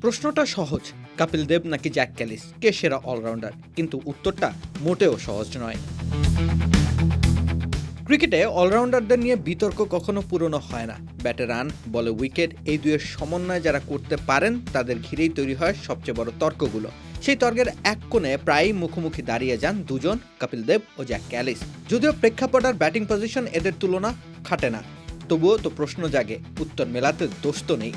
প্রশ্নটা সহজ, কপিল দেব নাকি জ্যাক ক্যালিস, কে সেরা অলরাউন্ডার? কিন্তু উত্তরটা মোটেও সহজ নয়। ক্রিকেটে অলরাউন্ডারদের নিয়ে বিতর্ক কখনো পুরনো হয় না। ব্যাটে রান, বলে উইকেট, এই দুয়ের সমন্বয় যারা করতে পারেন তাদের ঘিরেই তৈরি হয় সবচেয়ে বড় তর্কগুলো। সেই তর্কের এক কোণে প্রায়ই মুখোমুখি দাঁড়িয়ে যান দুজন, কপিল দেব ও জ্যাক ক্যালিস। যদিও প্রেক্ষাপট আর ব্যাটিং পজিশন এদের তুলনা খাটে না, তবুও তো প্রশ্ন জাগে, উত্তর মেলাতে দোষ তো নেই।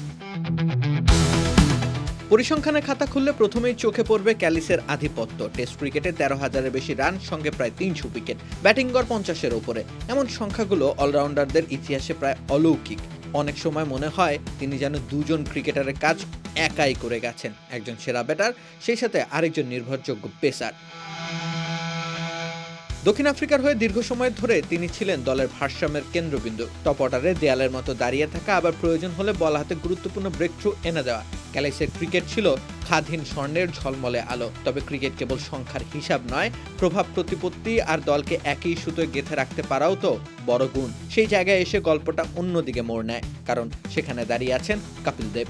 পরিসংখ্যানের খাতা খুললে প্রথমেই চোখে পড়বে ক্যালিসের আধিপত্য। টেস্ট ক্রিকেটে 13,000-এর বেশি রান, সঙ্গে প্রায় 300 উইকেট, ব্যাটিং গড় 50-এর ওপরে। এমন সংখ্যাগুলো অলরাউন্ডারদের ইতিহাসে প্রায় অলৌকিক। অনেক সময় মনে হয় তিনি যেন দুজন ক্রিকেটারের কাজ একাই করে গেছেন, একজন সেরা ব্যাটার, সেই সাথে আরেকজন নির্ভরযোগ্য পেসার। দক্ষিণ আফ্রিকার হয়ে দীর্ঘ সময় ধরে তিনি ছিলেন দলের ভারসাম্যের কেন্দ্রবিন্দু। টপ অর্ডারে দেয়ালের মতো দাঁড়িয়ে থাকা, আবার প্রয়োজন হলে বল হাতে গুরুত্বপূর্ণ ব্রেক থ্রু এনে দেওয়া। ক্যালিসের ক্রিকেট ছিল খাদহীন স্বর্ণের ঝলমলে আলো। তবে ক্রিকেট কেবল সংখ্যার হিসাব নয়, প্রভাব প্রতিপত্তি আর দলকে একই সুতোয় গেঁথে রাখতে পারাও তো বড় গুণ। সেই জায়গায় এসে গল্পটা অন্যদিকে মোড় নেয়, কারণ সেখানে দাঁড়িয়ে আছেন কপিল দেব।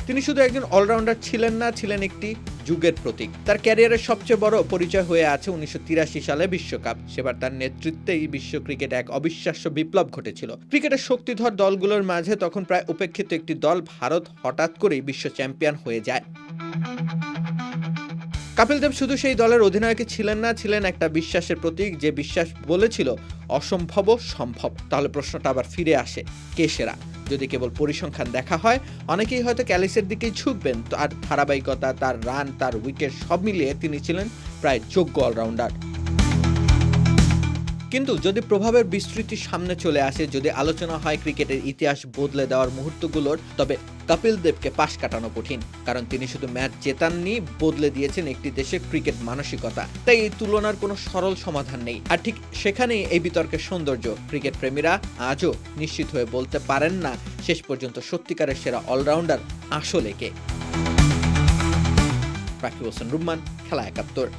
তিনি শুধু একজন অলরাউন্ডার ছিলেন না, ছিলেন একটি যুগের প্রতীক। তার ক্যারিয়ারের সবচেয়ে বড় পরিচয় হয়ে আছে 1983 সালে বিশ্বকাপ। সেবার তার নেতৃত্বেই বিশ্ব ক্রিকেটে এক অবিশ্বাস্য বিপ্লব ঘটেছিল। ক্রিকেটের শক্তিধর দলগুলোর মাঝে তখন প্রায় উপেক্ষিত একটি দল ভারত হঠাৎ করেই বিশ্ব চ্যাম্পিয়ন হয়ে যায়। কপিল দেব শুধু সেই দলের অধিনায়কই ছিলেন না, ছিলেন একটা বিশ্বাসের প্রতীক, যে বিশ্বাস বলেছিল অসম্ভব সম্ভব। তাহলে প্রশ্নটা আবার ফিরে আসে, কে সেরা? যদি কেবল পরিসংখ্যান দেখা হয়, অনেকেই হয়তো ক্যালিসের দিকেই ঝুঁকবেন। তার ধারাবাহিকতা, তার রান, তার উইকেট, সব মিলিয়ে তিনি ছিলেন প্রায় যোগ্য অলরাউন্ডার। কিন্তু যদি প্রভাবের বিস্তৃতি সামনে চলে আসে, যদি আলোচনা হয় ক্রিকেটের ইতিহাস বদলে দেওয়ার মুহূর্তগুলোর, তবে কপিল দেবকে পাশ কাটানো কঠিন। কারণ তিনি শুধু ম্যাচ জেতাননি, বদলে দিয়েছেন একটি দেশের ক্রিকেট মানসিকতা। তাই এই তুলনার কোনো সরল সমাধান নেই। আর ঠিক সেখানেই এই বিতর্কের সৌন্দর্য। ক্রিকেট প্রেমীরা আজও নিশ্চিত হয়ে বলতে পারেন না শেষ পর্যন্ত সত্যিকারের সেরা অলরাউন্ডার আসলে কে। রাকিব হোসেন রুম্মান, খেলা ৭১।